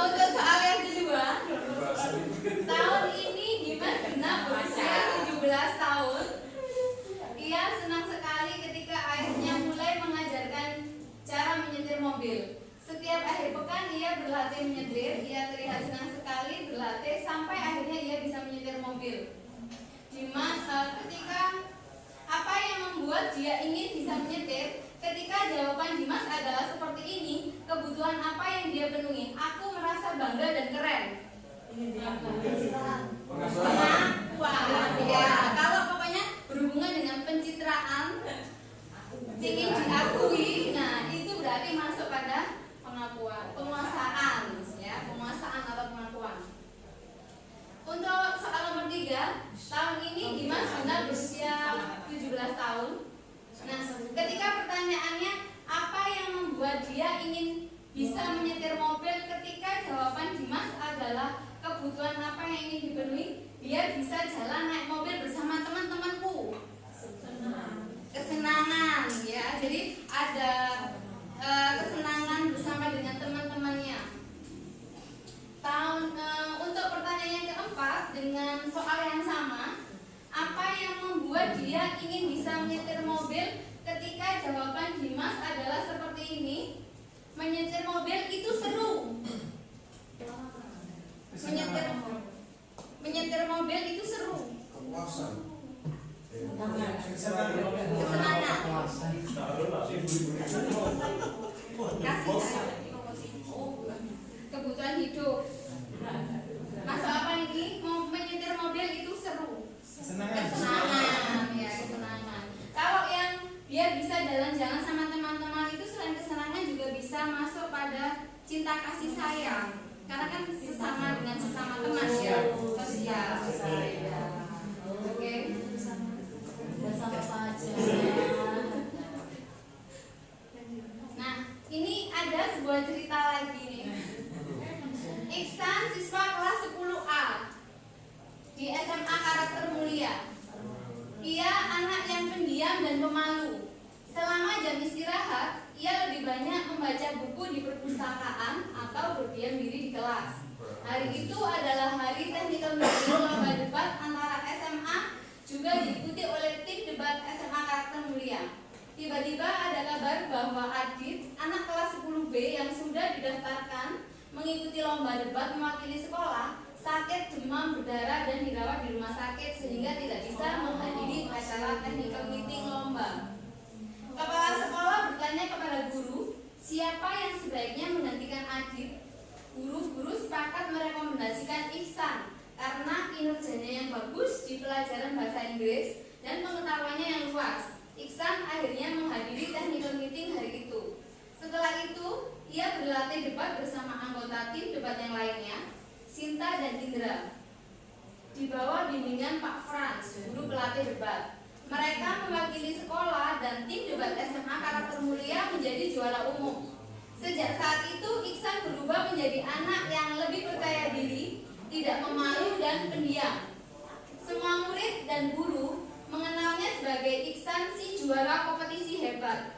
Untuk soal yang kedua, tahun ini Dimas genap berusia 17 tahun. Ia senang sekali ketika ayahnya mulai mengajarkan cara menyetir mobil. mobil. Setiap akhir pekan ia berlatih menyetir, ia terlihat senang sekali berlatih sampai akhirnya ia bisa menyetir mobil. Dimas ketika apa yang membuat dia ingin bisa menyetir? Ketika jawaban Dimas adalah seperti ini, kebutuhan apa yang dia penuhi? Aku merasa bangga dan keren. Pengakuan. Ya, kalau pokoknya berhubungan dengan pencitraan, ingin diakui, nah itu berarti masuk pada pengakuan, penguasaan, ya, penguasaan atau pengakuan. Untuk soal nomor 3, tahun ini Dimas benar berusia 17 tahun. Nah, ketika pertanyaannya apa yang membuat dia ingin bisa menyetir mobil, ketika jawaban Dimas adalah kebutuhan apa yang ingin dipenuhi, biar bisa jalan naik mobil bersama teman-temanku. Kesenangan, ya. Jadi ada kesenangan bersama dengan teman-temannya. Untuk pertanyaan yang keempat dengan soal yang sama, apa yang membuat dia ingin bisa menyetir mobil? Ketika jawaban Dimas adalah seperti ini, menyetir mobil itu seru. Menyetir mobil itu seru. Kesenangan. Kasih sayang. Kebutuhan hidup. Masuk apa ini? Menyetir mobil itu seru. Kesenangan, ya, kesenangan. Kalau yang biar bisa jalan-jalan sama teman-teman itu selain kesenangan juga bisa masuk pada cinta kasih sayang. Karena kan sesama dengan sesama teman ya, sosial. Oke. Bersama pacar. Nah, ini ada sebuah cerita lagi nih. Iksan, siswa kelas 10A di SMA Karakter Mulia. Ia anak yang pendiam dan pemalu. Selama jam istirahat, ia lebih banyak membaca buku di perpustakaan atau berdiam diri di kelas. Hari itu adalah hari technical meeting lomba debat antara SMA, juga diikuti oleh tim debat SMA Karakter Mulia. Tiba-tiba ada kabar bahwa Adit, anak kelas 10B yang sudah didaftarkan mengikuti lomba debat mewakili sekolah, sakit demam berdarah dan dirawat di rumah sakit sehingga tidak bisa menghadiri acara technical meeting lomba. Kepala sekolah bertanya kepada guru, siapa yang sebaiknya menggantikan Adit? Guru-guru sepakat merekomendasikan Iksan karena kinerjanya yang bagus di pelajaran bahasa Inggris dan pengetahuannya yang luas. Iksan akhirnya menghadiri technical meeting hari itu. Setelah itu, ia berlatih debat bersama anggota tim debat yang lainnya, Sinta dan Indra. Di bawah bimbingan Pak Frans, guru pelatih debat. Mereka mewakili sekolah dan tim debat SMA Karakter Mulia menjadi juara umum. Sejak saat itu, Iksan berubah menjadi anak yang lebih percaya diri, tidak memalu dan pendiam. Semua murid dan guru mengenalnya sebagai Iksan si juara kompetisi hebat.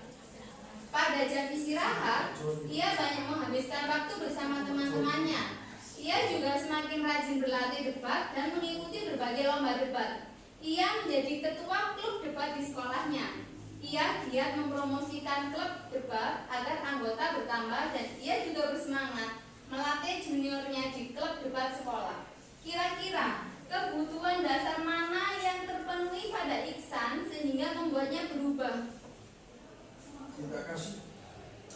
Pada jam istirahat, ia banyak menghabiskan waktu bersama teman-temannya. Ia juga semakin rajin berlatih debat dan mengikuti berbagai lomba debat. Ia menjadi ketua klub debat di sekolahnya. Ia giat mempromosikan klub debat agar anggota bertambah dan ia juga bersemangat melatih juniornya di klub debat sekolah. Kira-kira kebutuhan dasar mana yang terpenuhi pada Iksan sehingga membuatnya berubah? Terima kasih.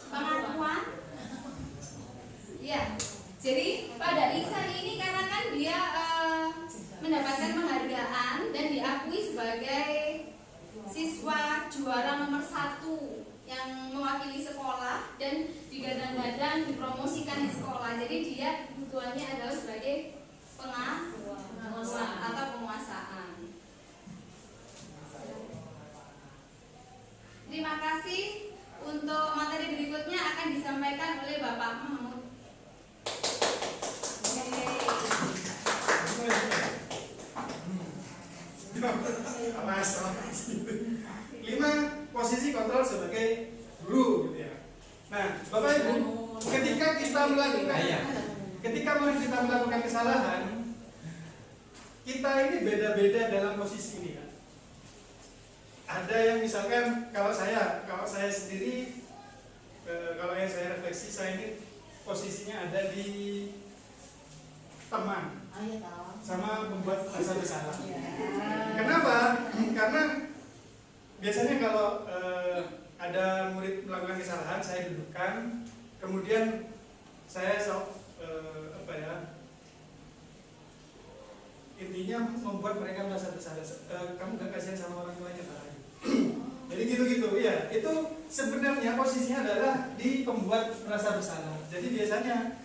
Pengakuan. Ya, jadi pada Iksan ini karena kan dia mendapatkan penghargaan dan diakui sebagai siswa juara nomor 1 yang mewakili sekolah dan digadang-gadang dipromosikan di sekolah. Jadi dia kebutuhannya adalah sebagai pengakuan atau penguasaan. Terima kasih. Untuk materi berikutnya akan disampaikan oleh Bapak Mahmud. Lima, posisi kontrol sebagai guru gitu ya. Nah, Bapak Ibu, ketika murid kita melakukan kesalahan, kita ini beda-beda dalam posisi ini kan. Ada yang misalkan kalau saya sendiri kalau yang saya refleksi, saya ini posisinya ada di teman sama membuat rasa bersalah. Kenapa? Karena biasanya kalau ada murid melakukan kesalahan, saya dudukkan, kemudian saya intinya membuat mereka merasa bersalah. Kamu gak kasihan sama orang tuanya, Pak? Jadi gitu-gitu, ya. Itu sebenarnya posisinya adalah di pembuat merasa bersalah. Jadi biasanya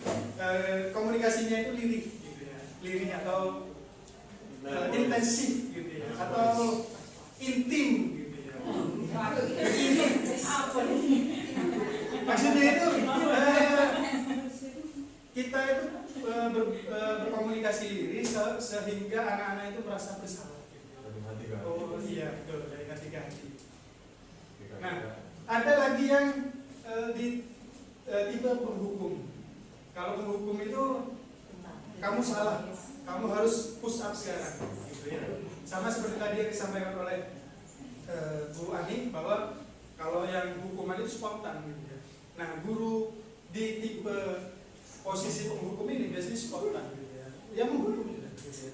komunikasinya itu lirik, gitu ya, lirik atau intensif, gitu ya, atau intim, gitu ya. Maksudnya itu kita itu berkomunikasi lirik sehingga anak-anak itu merasa bersalah. Oh iya, betul, dari hati ke hati. Nah, ada lagi yang di tipe penghukum. Kalau penghukum itu kamu salah, kamu harus push up sekarang, gitu ya. Sama seperti tadi yang disampaikan oleh Bu Ani bahwa kalau yang hukuman itu spontan, gitu ya. Nah, guru di tipe posisi penghukum ini biasanya spontan, gitu ya. Ya menghukum, gitu ya.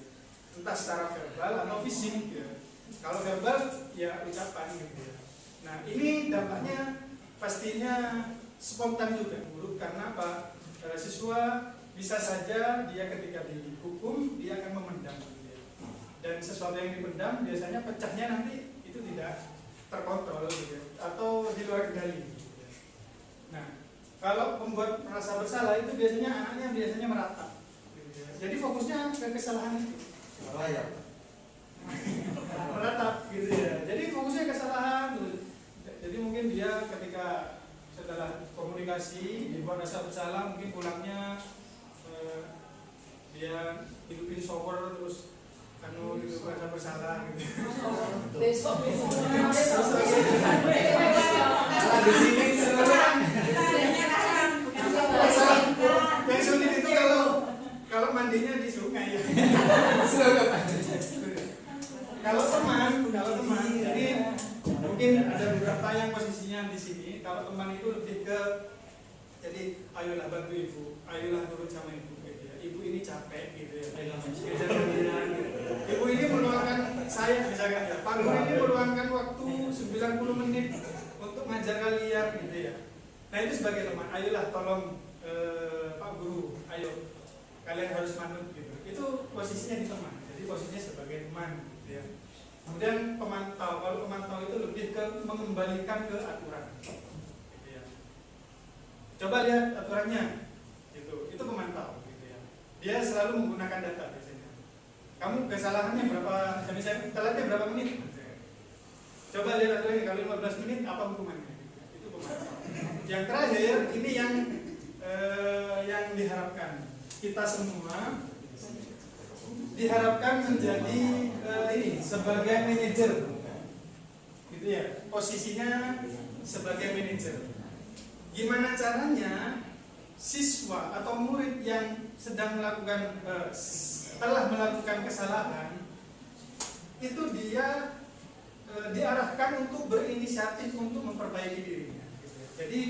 Entah secara verbal atau fisik, gitu ya. Kalau verbal ya ucapan, gitu ya. Nah, ini dampaknya pastinya spontan juga, guru, karena apa? Siswa bisa saja dia ketika dihukum dia akan memendam, gitu ya. Dan sesuatu yang dipendam biasanya pecahnya nanti itu tidak terkontrol, gitu ya, atau di luar kendali, gitu ya. Nah, kalau membuat merasa bersalah itu biasanya anaknya biasanya meratap, gitu ya. Jadi fokusnya ke kesalahan itu. Meratap, gitu ya. Jadi fokusnya kesalahan. Jadi mungkin dia ketika setelah komunikasi dibuat rasa bersalah, mungkin pulangnya dia hidupin shower terus gitu rasa bersalah, gitu. Besok. Di sini yang sulit itu kalau mandinya di sungai ya. Kalau teman, jadi mungkin ada beberapa yang posisinya di sini. Kalau teman itu lebih ke, jadi ayolah bantu ibu, ayolah turun sama ibu, gitu ya. Ibu ini capek, gitu ya. Kejar kalian, gitu. Ibu ini meluangkan saya, misalkan ya, Pak Guru ini meluangkan waktu 90 menit untuk ngajar kalian, gitu ya. Nah, itu sebagai teman, ayolah tolong Pak Guru, ayo kalian harus manut, gitu. Itu posisinya di teman, jadi posisinya sebagai teman, gitu ya. Kemudian pemantau, kalau pemantau itu lebih ke mengembalikan ke aturan, gitu ya. Coba lihat aturannya, gitu. Itu pemantau, gitu ya. Dia selalu menggunakan data biasanya. Kamu kesalahannya berapa, misalnya telatnya berapa menit? Coba lihat aturannya, kalau 15 menit apa hukumannya? Itu pemantau. Yang terakhir ini yang diharapkan kita semua diharapkan menjadi ini sebagai manajer, gitu ya, posisinya sebagai manajer. Gimana caranya siswa atau murid yang sedang melakukan telah melakukan kesalahan itu dia diarahkan untuk berinisiatif untuk memperbaiki dirinya, gitu ya. Jadi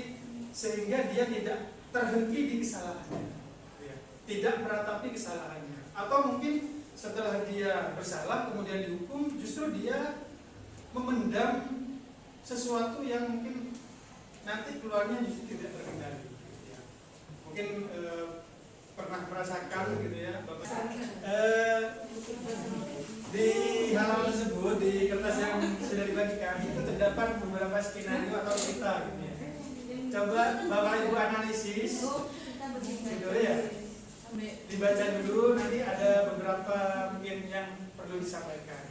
sehingga dia tidak terhenti di kesalahannya, gitu ya. Tidak meratapi kesalahannya, atau mungkin setelah dia bersalah kemudian dihukum, justru dia memendam sesuatu yang mungkin nanti keluarnya justru tidak terkendali, gitu ya. Mungkin pernah merasakan, gitu ya, Bapak, di halaman tersebut, di kertas yang sudah dibagikan itu terdapat beberapa skenario atau cerita, gitu ya. Coba Bapak Ibu analisis, gitu ya. Dibaca dulu, nanti ada beberapa mungkin yang perlu disampaikan.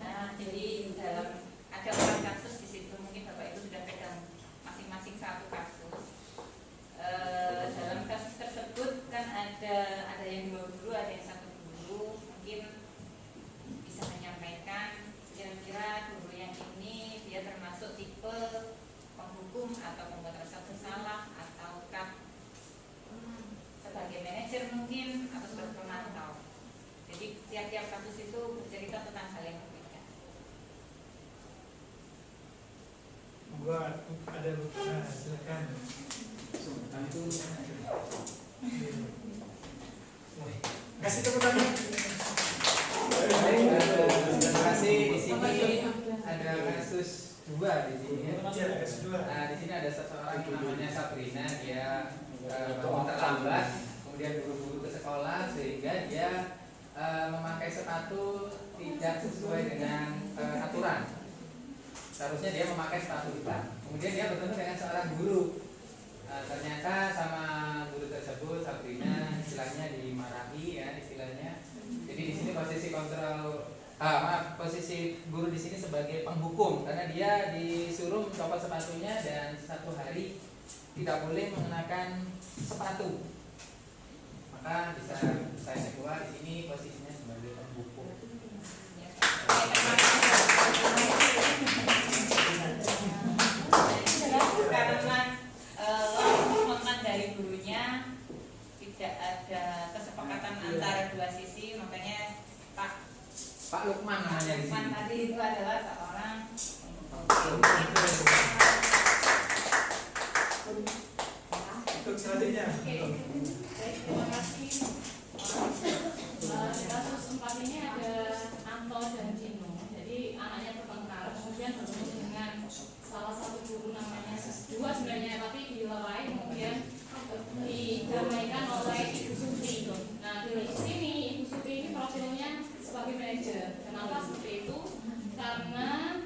Nah, jadi dalam ada 4 kasus di situ, mungkin Bapak Ibu sudah pegang masing-masing satu kasus. Dalam kasus tersebut kan ada yang 2 guru, ada yang 1 guru. Mungkin bisa menyampaikan kira-kira guru yang ini dia termasuk tipe penghukum atau membuat rasa bersalah, ataukah sebagai manajer mungkin, atau sebagai pemantau. Jadi tiap-tiap kasus itu bercerita tentang hal yang berbeda. ada buku. Nah, silakan. Kasih tepuk tangan. Terima kasih. Di sini ada kasus 2 di sini. Iya, kasus 2. Nah, di sini ada seseorang namanya Sabrina, dia bangun terlambat, kemudian buru-buru ke sekolah sehingga dia memakai sepatu tidak sesuai dengan aturan. Seharusnya dia memakai sepatu hitam. Kemudian dia bertemu dengan seorang guru. Ternyata sama guru tersebut Sabrina istilahnya dimarahi ya istilahnya. Jadi di sini posisi posisi guru di sini sebagai penghukum karena dia disuruh mencopot sepatunya dan 1 hari tidak boleh mengenakan sepatu. Maka bisa saya keluar di sini posisinya sebagai penghukum. Karena komitmen dari gurunya tidak ada kesepakatan antara dua sisi, makanya Pak Lukman namanya di Lukman sini. tadi itu adalah seorang Untuk selanjutnya. Terima kasih. Di kasus 4 ini ada Anto dan Cino. Jadi anaknya bertengkar, kemudian bertemu dengan salah satu guru namanya dua sebenarnya, tapi dilerai kemudian didamaikan oleh Ibu Suti. Nah di sini Ibu Suti ini profilnya sebagai manajer. Kenapa seperti itu? Karena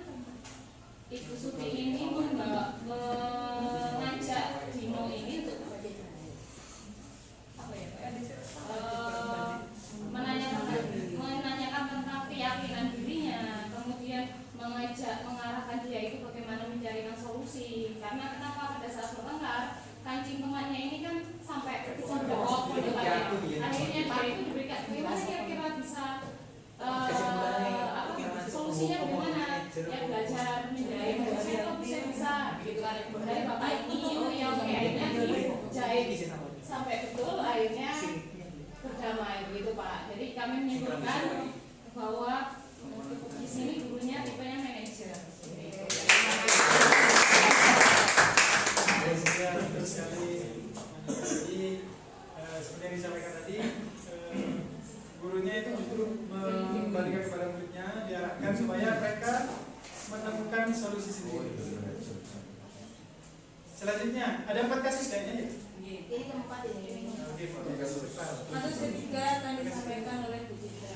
Ibu Suti ini mengajak Dino ini untuk menanyakan tentang keyakinan dirinya, kemudian mengarahkan dia itu bagaimana mencarikan solusi. Karena kenapa pada saat bertengkar kancing temannya ini kan sampai jebol, akhirnya dia itu diberikan bagaimana kira-kira bisa solusinya bagaimana ya, belajar menjahit kok bisa gitu kan dari bapak ini akhirnya dijahit sampai betul akhirnya berdamai begitu Pak. Jadi kami menyimpulkan bahwa di sini gurunya tipenya manajer. Betul sekali. Jadi seperti yang disampaikan tadi, gurunya itu justru membalikan kepada muridnya, diarahkan supaya mereka menemukan solusi sendiri. Selanjutnya ada 4 kasus kayaknya ya. Ini keempat ini. Oke, kasus. Kasus ketiga akan disampaikan oleh Bu Citra.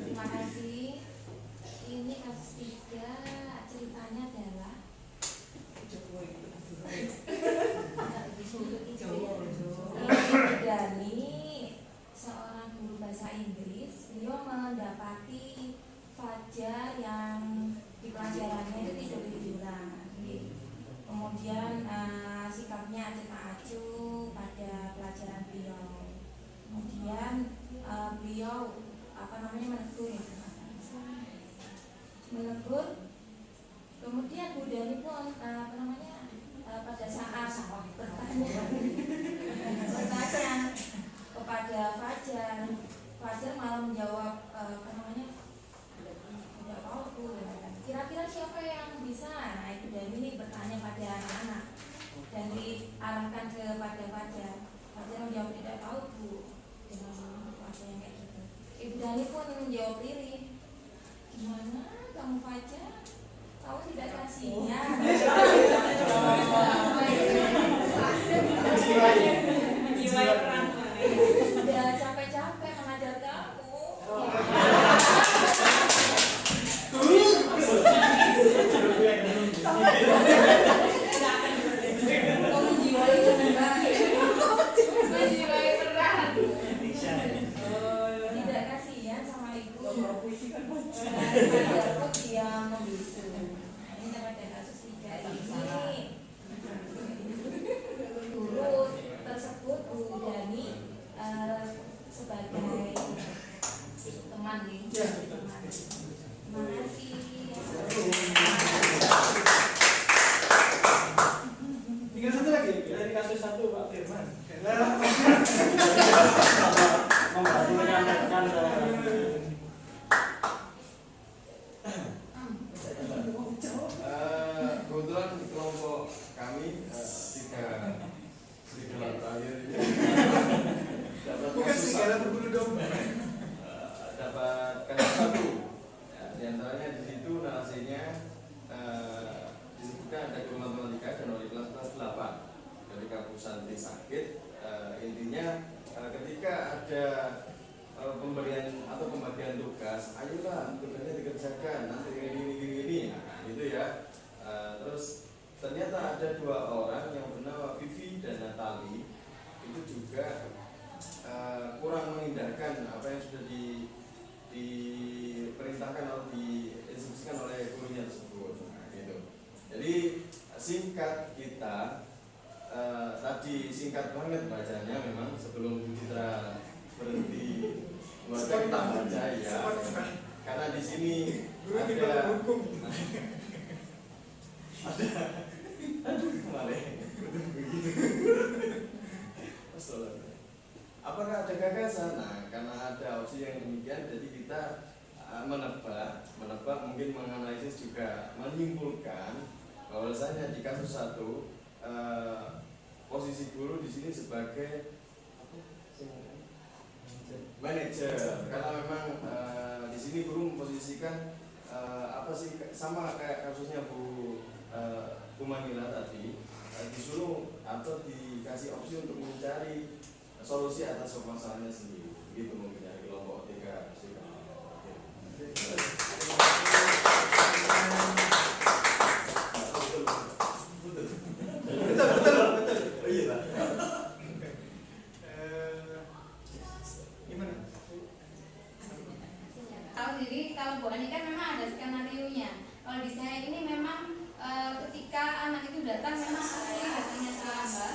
Terima kasih. Ini kasus 3, ceritanya adalah Dani, seorang guru bahasa Inggris. Beliau mendapati fajar yang di pelajarannya itu tidur-tiduran. Kemudian intinya ketika ada pemberian atau pembagian tugas, ayolah tugasnya dikerjakan nanti ini gitu ya. Terus ternyata ada 2 orang yang bernama Vivi dan Natali itu juga kurang mengindahkan apa yang sudah diperintahkan atau diinstruksikan oleh gurunya tersebut gitu. Jadi singkat kita tadi singkat banget bacanya memang sebelum Bu Citra berhenti keluarga kita baca ya, karena di sini ada apakah ada gagasan? Nah, karena ada opsi yang demikian, jadi kita menebak mungkin menganalisis juga menyimpulkan bahwasanya di kasus 1 posisi guru di sini sebagai manajer, karena memang di sini guru memposisikan apa sih sama kayak kasusnya Bu Manila tadi, disuruh atau dikasih opsi untuk mencari solusi atas permasalahannya sendiri, gitu mungkin dari kelompok 3. Betul. Oh iya lah. Kalau Bu Ani kan memang ada skenario-nya. Kalau di saya ini memang ketika anak itu datang memang asli datangnya terlambat.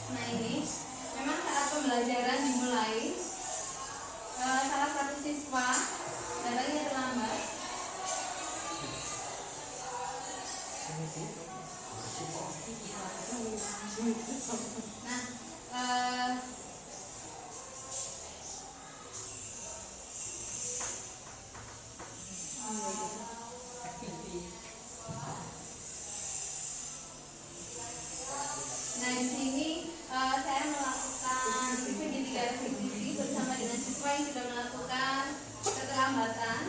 Nah ini memang saat pembelajaran dimulai, salah satu siswa datangnya terlambat. Nah, nah di sini saya melakukan segitiga restitusi bersama dengan siswa yang sudah melakukan keterlambatan.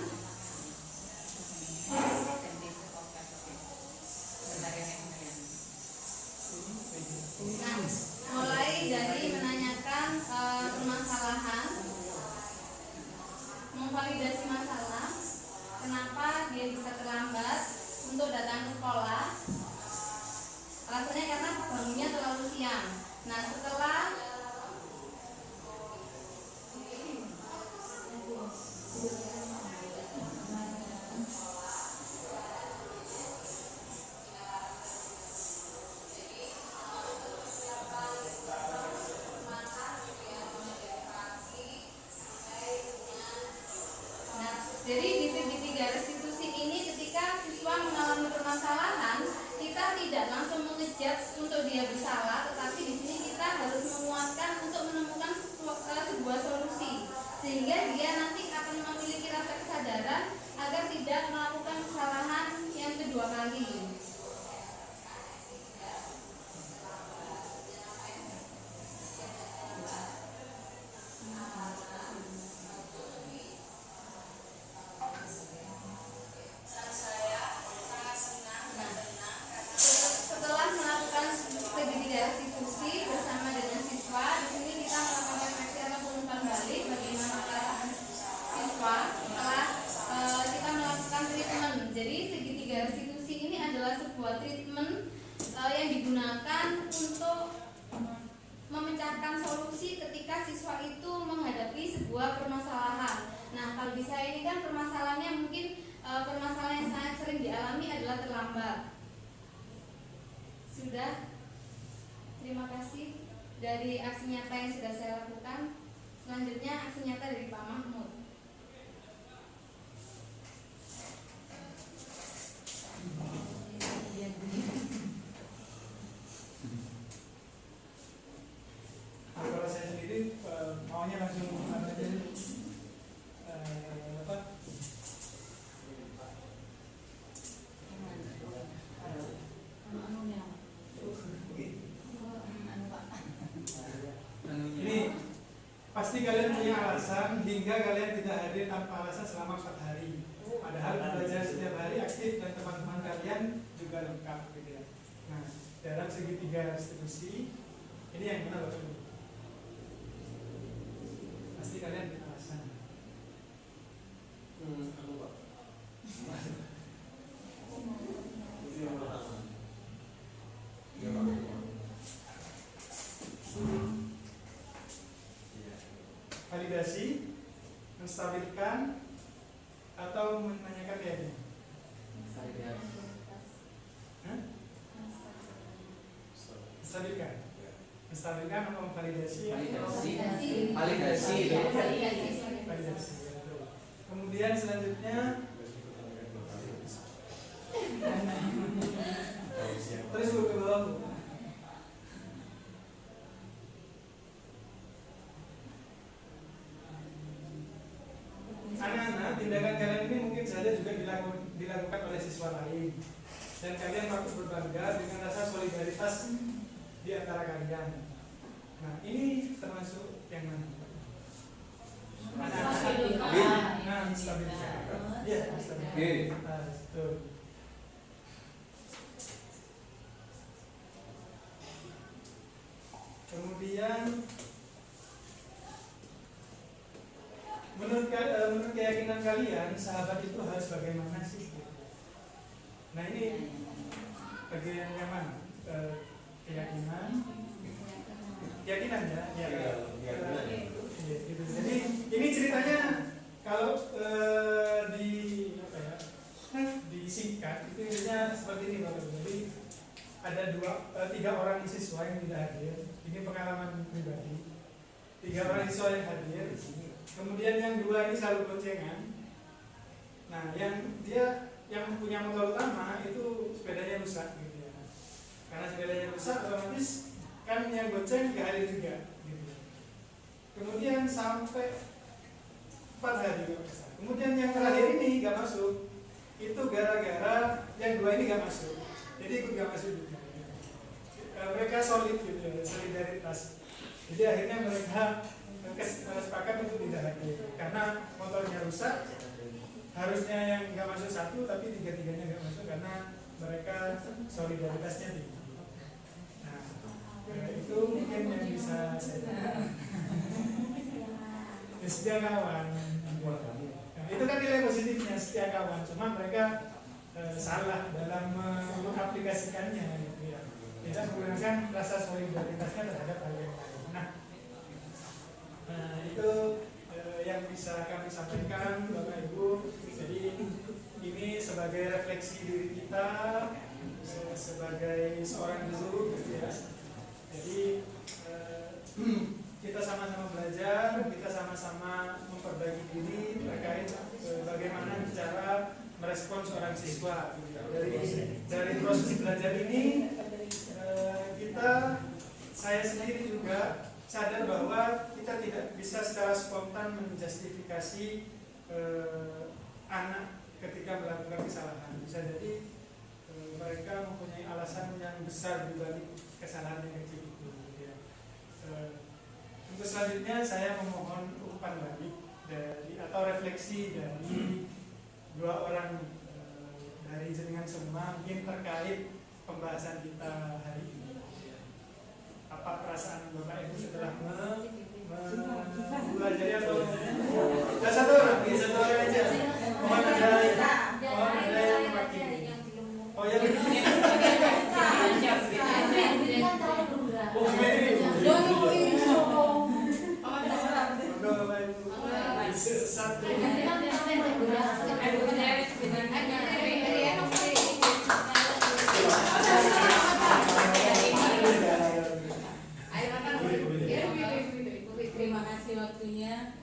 Nah, mulai dari menanyakan permasalahan, memvalidasi masalah, kenapa dia bisa terlambat untuk datang ke sekolah. Alasannya karena bangunnya terlalu siang. Nah, setelah jadi di segitiga restitusi ini ketika siswa mengalami permasalahan, kita tidak langsung mengejudge untuk dia bersalah, tetapi di sini kita harus menguatkan untuk menemukan sebuah solusi, sehingga dia nanti akan memiliki rasa kesadaran agar tidak melakukan kesalahan yang kedua kali. Setelah melakukan segitiga restitusi bersama dengan siswa, di sini kita melakukan refleksi atau umpan balik bagaimana perasaan siswa setelah kita melakukan treatment. Jadi segitiga restitusi ini adalah sebuah treatment yang digunakan untuk memecahkan solusi ketika siswa itu menghadapi sebuah permasalahan. Nah, kalau di saya ini kan permasalahannya mungkin permasalahan yang sangat sering dialami adalah terlambat. Sudah, terima kasih dari aksi nyata yang sudah saya lakukan. Selanjutnya aksi nyata dari Pak Mahmud. Kalau saya sendiri maunya langsung apa? pasti kalian punya alasan hingga kalian tidak hadir tanpa alasan selama 4 hari. Padahal belajar setiap hari aktif dan teman-teman kalian juga lengkap gitu ya. Nah, dalam segitiga restitusi ini yang mana Bapak Ibu? Pasti kalian punya alasan. Aku Pak. Itu yang pertama. Ya Pak. Validasi, menstabilkan, atau menanyakan keyakinan. Menstabilkan. Menstabilkan atau memvalidasi? Validasi. Validasi. Kemudian selanjutnya terus ke bawah. Anak-anak, tindakan kalian ini mungkin saja juga dilakukan oleh siswa lain, dan kalian patut berbangga dengan rasa solidaritas di antara kalian. Nah, ini termasuk yang mana? Anak-anak stabilitas. Ya, stabilitas. Betul. Kemudian menurut keyakinan kalian, sahabat itu harus bagaimana sih? Nah, ini bagian yang mana? Keyakinan ya. Gitu. Jadi ini ceritanya kalau disingkat itu intinya seperti ini Bapak. Jadi ada 3 orang siswa yang tidak hadir. Ini pengalaman pribadi. 3 orang siswa yang hadir. Kemudian yang 2 ini selalu boncengan. Nah, yang punya motor utama itu sepedanya rusak gitu ya. Karena sepedanya rusak, otomatis kan yang goceng 3 hari juga gitu. Kemudian sampai 4 hari. Kemudian yang terakhir ini gak masuk. Itu gara-gara yang 2 ini gak masuk. Jadi ikut gak masuk juga. Mereka solid gitu ya, solidaritas. Jadi akhirnya mereka sepakat untuk tidak hadir karena motornya rusak. Harusnya yang nggak masuk 1, tapi 3-3-nya nggak masuk karena mereka solidaritasnya tinggi. Nah, itu mungkin yang bisa saya setia kawan. Nah, itu kan nilai positifnya setia kawan. Cuma mereka salah dalam mengaplikasikannya. Gitu ya. Tidak menggunakan rasa solidaritasnya terhadap hal yang lain. Nah, itu yang bisa kami sampaikan Bapak Ibu. Jadi ini sebagai refleksi diri kita sebagai seorang guru gitu ya. Jadi kita sama-sama belajar, kita sama-sama memperbaiki diri terkait bagaimana cara merespon seorang siswa. Dari proses belajar ini saya sendiri juga sadar bahwa kita tidak bisa secara spontan menjustifikasi anak ketika melakukan kesalahan. Bisa jadi mereka mempunyai alasan yang besar di balik kesalahan yang kecil itu. Ya. Untuk selanjutnya saya memohon umpan balik atau refleksi dari 2 orang dari jenengan semua mungkin terkait pembahasan kita hari ini. Apa perasaan Bapak Ibu setelah mempelajari atau satu orang aja. Mohon ada yang mewakili. Oh ya. Satu. Terima kasih waktunya.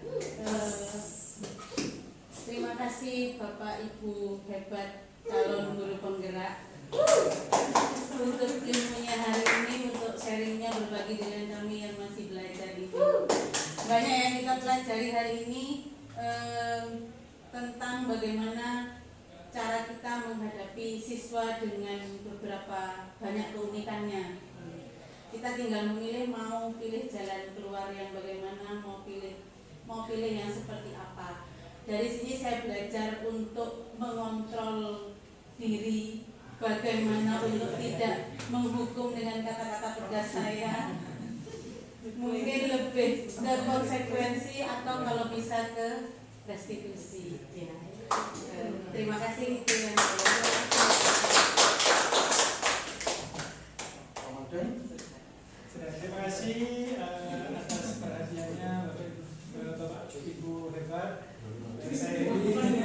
Terima kasih Bapak Ibu hebat calon guru penggerak untuk ilmunya hari ini, untuk sharingnya berbagi dengan kami yang masih belajar ini. Banyak yang kita pelajari hari ini tentang bagaimana cara kita menghadapi siswa dengan beberapa banyak keunikannya. Kita kita tinggal memilih mau pilih jalan keluar yang bagaimana, mau pilih yang seperti apa. Dari sini saya belajar untuk mengontrol diri, bagaimana untuk tidak menghukum dengan kata-kata pedas saya, mungkin lebih ke konsekuensi atau kalau bisa ke restitusi. Ya. Terima kasih itu yang Terima kasih atas perhatiannya Bapak Ibu Hebat. Saya